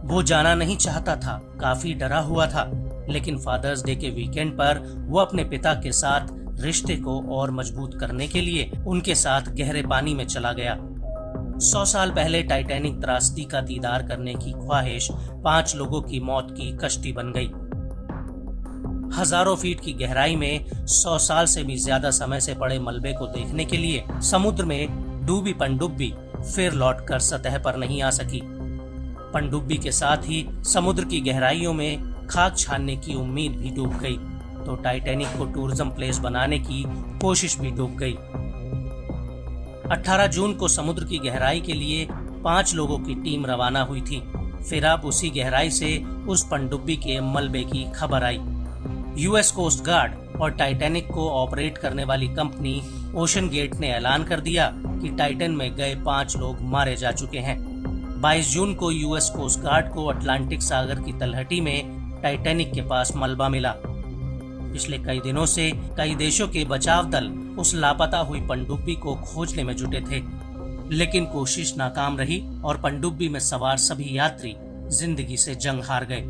वो जाना नहीं चाहता था, काफी डरा हुआ था, लेकिन फादर्स डे के वीकेंड पर वो अपने पिता के साथ रिश्ते को और मजबूत करने के लिए उनके साथ गहरे पानी में चला गया। 100 साल पहले टाइटैनिक त्रासदी का दीदार करने की ख्वाहिश 5 लोगों की मौत की कश्ती बन गई। हजारों फीट की गहराई में 100 साल से भी ज्यादा समय से पड़े मलबे को देखने के लिए समुद्र में डूबी पनडुब्बी फिर लौटकर सतह पर नहीं आ सकी। पनडुब्बी के साथ ही समुद्र की गहराइयों में खाक छानने की उम्मीद भी डूब गई, तो टाइटैनिक को टूरिज्म प्लेस बनाने की कोशिश भी डूब गई। 18 जून को समुद्र की गहराई के लिए 5 लोगों की टीम रवाना हुई थी। फिर अब उसी गहराई से उस पनडुब्बी के मलबे की खबर आई। यूएस कोस्ट गार्ड और टाइटैनिक को ऑपरेट करने वाली कंपनी ओशन गेट ने ऐलान कर दिया कि टाइटन में गए 5 लोग मारे जा चुके हैं। 22 जून को यूएस कोस्ट गार्ड को अटलांटिक सागर की तलहटी में टाइटैनिक के पास मलबा मिला। पिछले कई दिनों से कई देशों के बचाव दल उस लापता हुई पनडुब्बी को खोजने में जुटे थे, लेकिन कोशिश नाकाम रही और पनडुब्बी में सवार सभी यात्री जिंदगी से जंग हार गए।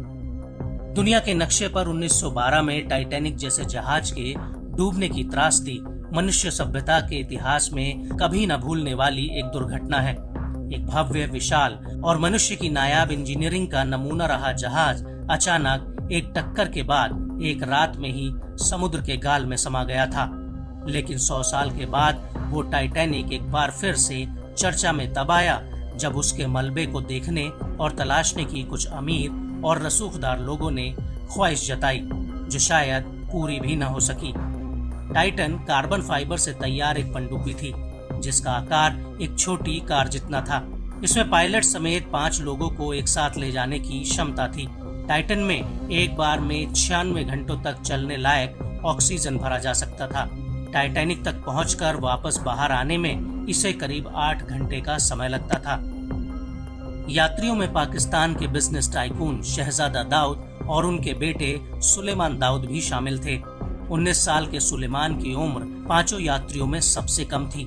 दुनिया के नक्शे पर 1912 में टाइटैनिक जैसे जहाज के डूबने की त्रासदी मनुष्य सभ्यता के इतिहास में कभी न भूलने वाली एक दुर्घटना है। एक भव्य, विशाल और मनुष्य की नायाब इंजीनियरिंग का नमूना रहा जहाज अचानक एक टक्कर के बाद एक रात में ही समुद्र के गाल में समा गया था। लेकिन 100 साल के बाद वो टाइटैनिक एक बार फिर से चर्चा में तब आया जब उसके मलबे को देखने और तलाशने की कुछ अमीर और रसूखदार लोगों ने ख्वाहिश जताई, जो शायद पूरी भी न हो सकी। टाइटन कार्बन फाइबर से तैयार एक पनडुब्बी थी, जिसका आकार एक छोटी कार जितना था। इसमें पायलट समेत 5 लोगों को एक साथ ले जाने की क्षमता थी। टाइटन में एक बार में 96 घंटों तक चलने लायक ऑक्सीजन भरा जा सकता था। टाइटैनिक तक पहुंचकर वापस बाहर आने में इसे करीब 8 घंटे का समय लगता था। यात्रियों में पाकिस्तान के बिजनेस टाइकून शहजादा दाऊद और उनके बेटे सुलेमान दाऊद भी शामिल थे। 19 साल के सुलेमान की उम्र 5 यात्रियों में सबसे कम थी।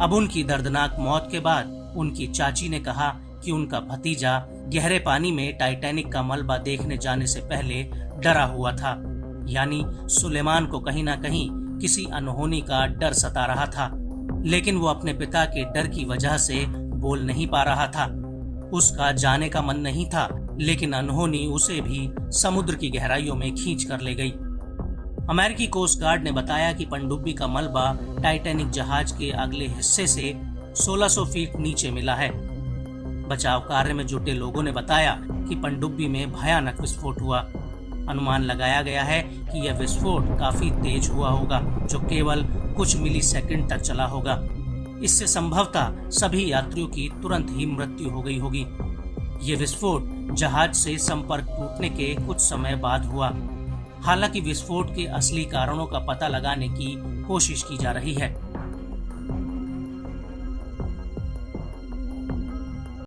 अब उनकी दर्दनाक मौत के बाद उनकी चाची ने कहा कि उनका भतीजा गहरे पानी में टाइटैनिक का मलबा देखने जाने से पहले डरा हुआ था। यानी सुलेमान को कहीं ना कहीं किसी अनहोनी का डर सता रहा था, लेकिन वो अपने पिता के डर की वजह से बोल नहीं पा रहा था। उसका जाने का मन नहीं था, लेकिन अनहोनी उसे भी समुद्र की गहराइयों में खींच कर ले गई। अमेरिकी कोस्ट गार्ड ने बताया कि पनडुब्बी का मलबा टाइटैनिक जहाज के अगले हिस्से से 1600 फीट नीचे मिला है। बचाव कार्य में जुटे लोगों ने बताया कि पनडुब्बी में भयानक विस्फोट हुआ। अनुमान लगाया गया है कि यह विस्फोट काफी तेज हुआ होगा, जो केवल कुछ मिलीसेकंड तक चला होगा। इससे संभवतः सभी यात्रियों की तुरंत ही मृत्यु हो गई होगी। ये विस्फोट जहाज से संपर्क टूटने के कुछ समय बाद हुआ। हालांकि विस्फोट के असली कारणों का पता लगाने की कोशिश की जा रही है।